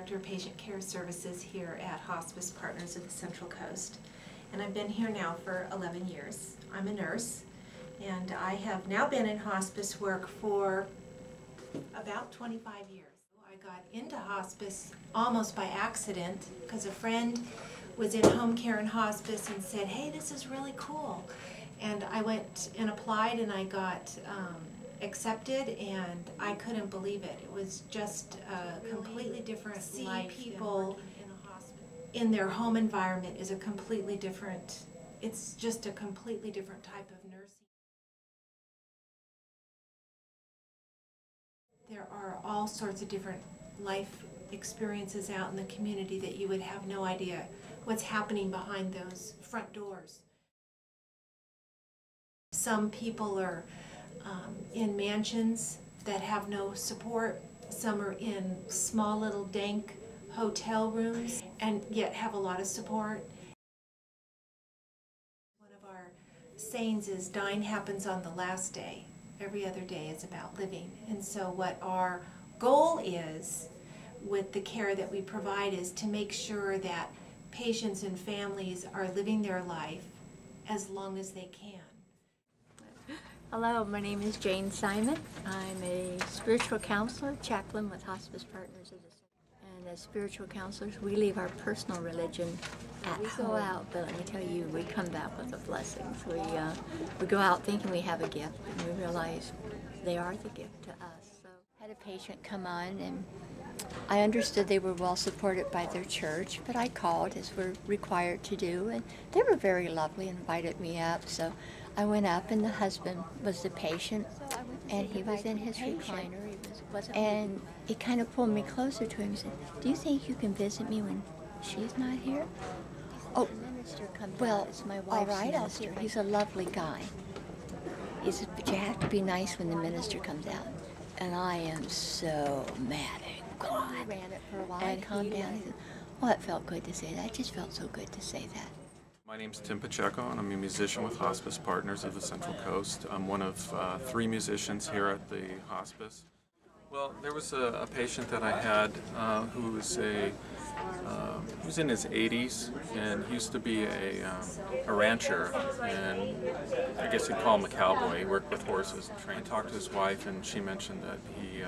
Director of Patient Care Services here at Hospice Partners of the Central Coast. And I've been here now for 11 years. I'm a nurse, and I have now been in hospice work for about 25 years. I got into hospice almost by accident because a friend was in home care and hospice and said, hey, this is really cool. And I went and applied, and I got accepted, and I couldn't believe it. It was just a completely different life. People in their home environment is a completely different, it's just a completely different type of nursing. There are all sorts of different life experiences out in the community that you would have no idea what's happening behind those front doors. Some people are in mansions that have no support. Some are in small little dank hotel rooms and yet have a lot of support. One of our sayings is dying happens on the last day. Every other day is about living. And so what our goal is with the care that we provide is to make sure that patients and families are living their life as long as they can. Hello, my name is Jane Simon. I'm a spiritual counselor, chaplain with Hospice Partners of the Central. And as spiritual counselors, we leave our personal religion at home. We go out, but let me tell you, we come back with the blessings. We go out thinking we have a gift, and we realize they are the gift to us. So I had a patient come on, and I understood they were well supported by their church, but I called, as we're required to do, and they were very lovely, invited me up. So I went up, and the husband was the patient, and he was in his recliner, and he kind of pulled me closer to him and said, do you think you can visit me when she's not here? Oh, well, all right, minister. He's a lovely guy. He said, but you have to be nice when the minister comes out. And I am so mad at God. I ran it for a while and calmed down. He said, well, it felt good to say that. It just felt so good to say that. My name's Tim Pacheco, and I'm a musician with Hospice Partners of the Central Coast. I'm one of 3 musicians here at the hospice. Well, there was a patient that I had who was he was in his 80s, and he used to be a rancher, and I guess you'd call him a cowboy. He worked with horses and trained. I talked to his wife, and she mentioned that he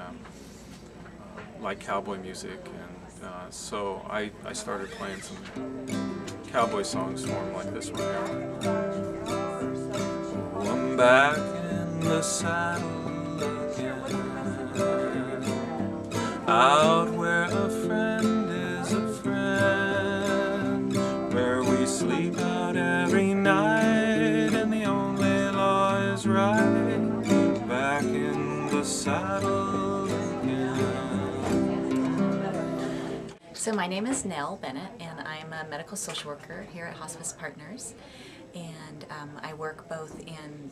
liked cowboy music, and so I started playing some cowboy songs for him, like this one here. Oh, I'm back in the saddle again, out where a friend is a friend, where we sleep out every night and the only law is right, back in the saddle again. So my name is Nell Bennett, and I'm a medical social worker here at Hospice Partners, and I work both in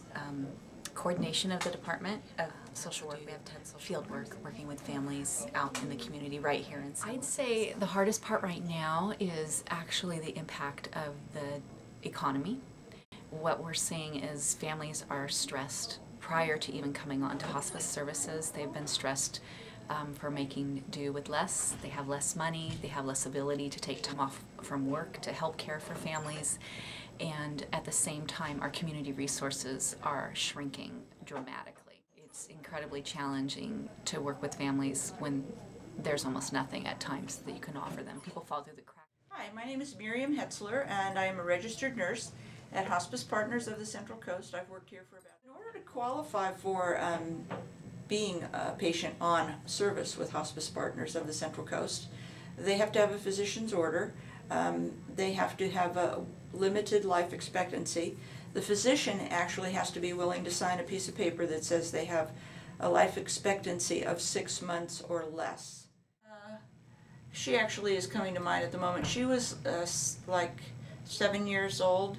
coordination of the Department of Social Work. We have 10 field work, working with families out in the community right here in St. Louis. I'd say the hardest part right now is actually the impact of the economy. What we're seeing is families are stressed prior to even coming on to hospice services. They've been stressed for making do with less. They have less money, they have less ability to take time off from work to help care for families, and at the same time our community resources are shrinking dramatically. It's incredibly challenging to work with families when there's almost nothing at times that you can offer them. People fall through the cracks. Hi, my name is Miriam Hetzler, and I am a registered nurse at Hospice Partners of the Central Coast. I've worked here for about... In order to qualify for being a patient on service with Hospice Partners of the Central Coast, they have to have a physician's order. They have to have a limited life expectancy. The physician actually has to be willing to sign a piece of paper that says they have a life expectancy of 6 months or less. She actually is coming to mind at the moment. She was like 7 years old,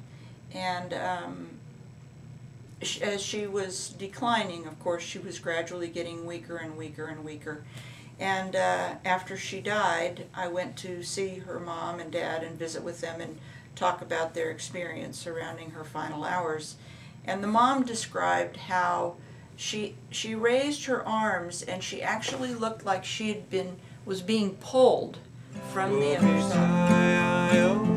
and as she was declining, of course, she was gradually getting weaker and weaker and weaker. And after she died, I went to see her mom and dad and visit with them and talk about their experience surrounding her final hours. And the mom described how she raised her arms, and she actually looked like was being pulled from the other side.